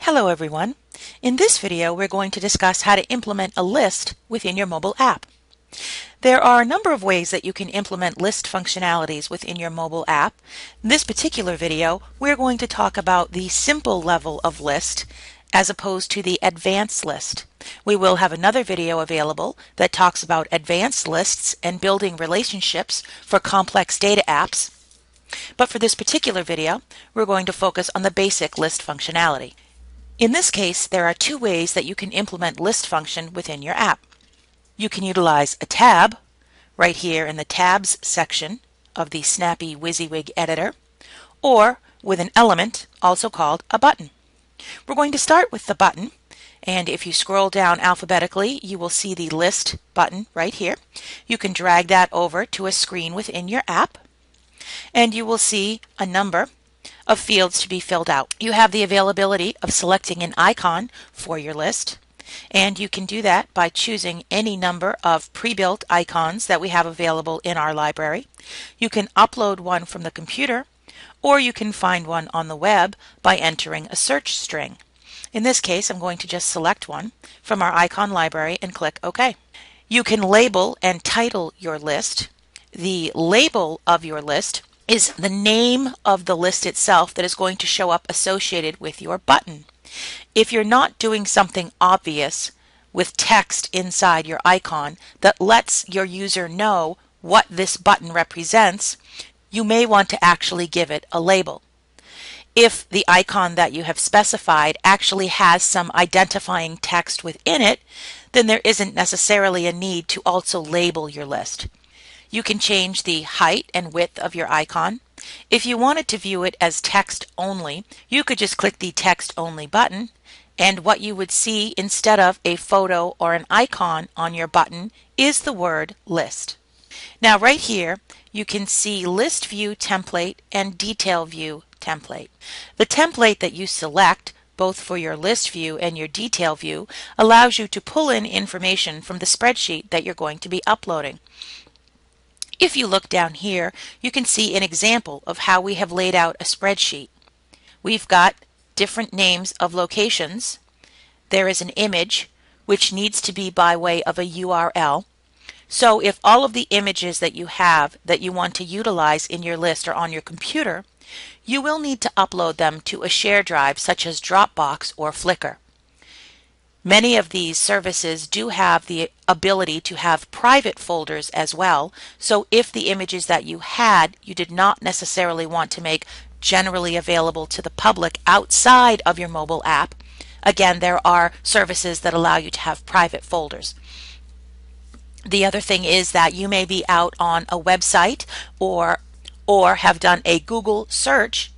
Hello everyone. In this video we're going to discuss how to implement a list within your mobile app. There are a number of ways that you can implement list functionalities within your mobile app. In this particular video we're going to talk about the simple level of list as opposed to the advanced list. We will have another video available that talks about advanced lists and building relationships for complex data apps. But for this particular video we're going to focus on the basic list functionality. In this case, there are two ways that you can implement list function within your app. You can utilize a tab right here in the tabs section of the Snappii WYSIWYG editor, or with an element also called a button. We're going to start with the button, and if you scroll down alphabetically you will see the list button right here. You can drag that over to a screen within your app and you will see a number of fields to be filled out. You have the availability of selecting an icon for your list, and you can do that by choosing any number of pre-built icons that we have available in our library. You can upload one from the computer, or you can find one on the web by entering a search string. In this case, I'm going to just select one from our icon library and click OK. You can label and title your list. The label of your list is the name of the list itself that is going to show up associated with your button. If you're not doing something obvious with text inside your icon that lets your user know what this button represents, you may want to actually give it a label. If the icon that you have specified actually has some identifying text within it, then there isn't necessarily a need to also label your list. You can change the height and width of your icon. If you wanted to view it as text only, you could just click the text only button, and what you would see instead of a photo or an icon on your button is the word list. Now right here you can see list view template and detail view template. The template that you select both for your list view and your detail view allows you to pull in information from the spreadsheet that you're going to be uploading. If you look down here, you can see an example of how we have laid out a spreadsheet. We've got different names of locations. There is an image which needs to be by way of a URL. So if all of the images that you have that you want to utilize in your list are on your computer, you will need to upload them to a share drive such as Dropbox or Flickr. Many of these services do have the ability to have private folders as well, so if the images that you had you did not necessarily want to make generally available to the public outside of your mobile app, again there are services that allow you to have private folders. The other thing is that you may be out on a website or have done a Google search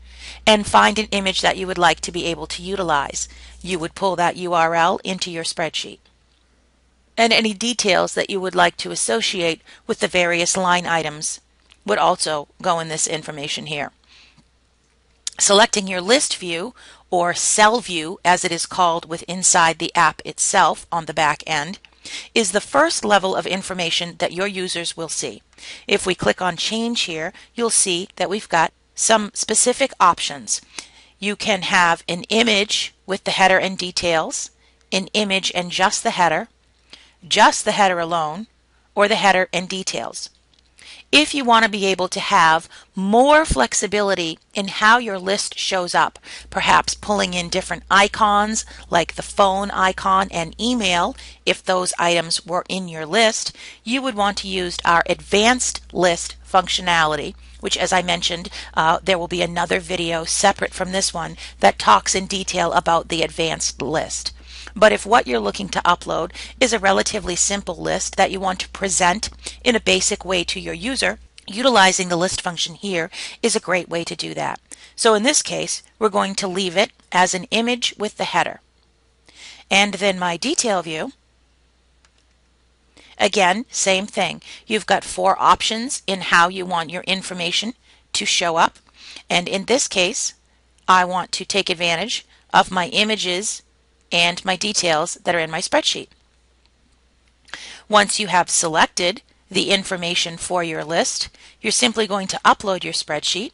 and find an image that you would like to be able to utilize. You would pull that URL into your spreadsheet. And any details that you would like to associate with the various line items would also go in this information here. Selecting your list view, or cell view as it is called inside the app itself on the back end, is the first level of information that your users will see. If we click on change here, you'll see that we've got some specific options. You can have an image with the header and details, an image and just the header alone, or the header and details. If you want to be able to have more flexibility in how your list shows up, perhaps pulling in different icons like the phone icon and email, if those items were in your list, you would want to use our advanced list functionality, which, as I mentioned, there will be another video separate from this one that talks in detail about the advanced list. But if what you're looking to upload is a relatively simple list that you want to present in a basic way to your user, utilizing the list function here is a great way to do that. So in this case, we're going to leave it as an image with the header. And then my detail view, again, same thing. You've got 4 options in how you want your information to show up. And in this case, I want to take advantage of my images and my details that are in my spreadsheet. Once you have selected the information for your list, you're simply going to upload your spreadsheet.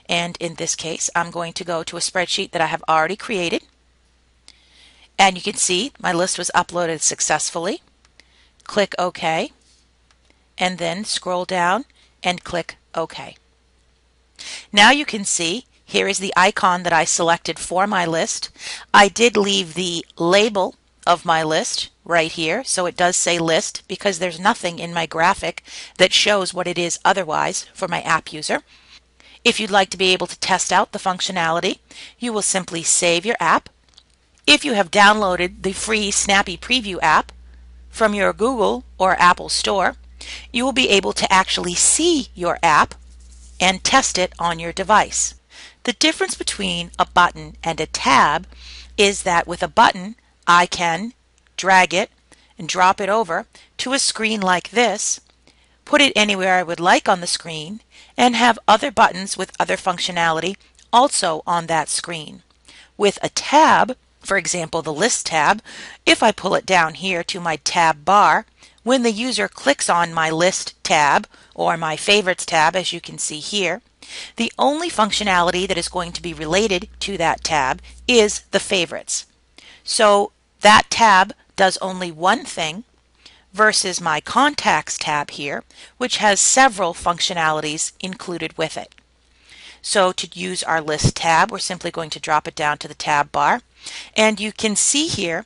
And in this case, I'm going to go to a spreadsheet that I have already created. And you can see my list was uploaded successfully. Click OK, and then scroll down and click OK. Now you can see here is the icon that I selected for my list. I did leave the label of my list right here, so it does say list because there's nothing in my graphic that shows what it is otherwise for my app user. If you'd like to be able to test out the functionality, you will simply save your app. If you have downloaded the free Snappii Preview app from your Google or Apple store, you will be able to actually see your app and test it on your device. The difference between a button and a tab is that with a button, I can drag it and drop it over to a screen like this, put it anywhere I would like on the screen, and have other buttons with other functionality also on that screen. With a tab, for example the List tab, if I pull it down here to my tab bar, when the user clicks on my List tab or my Favorites tab, as you can see here, the only functionality that is going to be related to that tab is the Favorites. So that tab does only one thing versus my Contacts tab here, which has several functionalities included with it. So to use our List tab, we're simply going to drop it down to the tab bar, and you can see here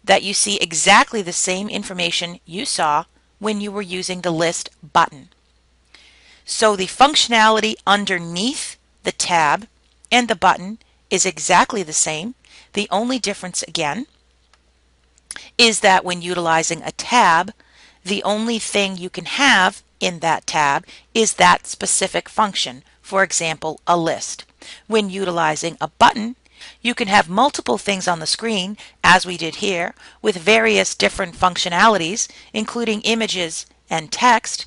that you see exactly the same information you saw when you were using the List button. So the functionality underneath the tab and the button is exactly the same. The only difference again is that when utilizing a tab, the only thing you can have in that tab is that specific function, for example, a list. When utilizing a button, you can have multiple things on the screen, as we did here, with various different functionalities, including images and text,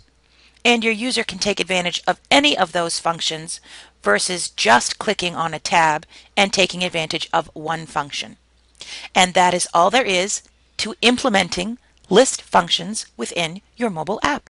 and your user can take advantage of any of those functions versus just clicking on a tab and taking advantage of one function. And that is all there is to implementing list functions within your mobile app.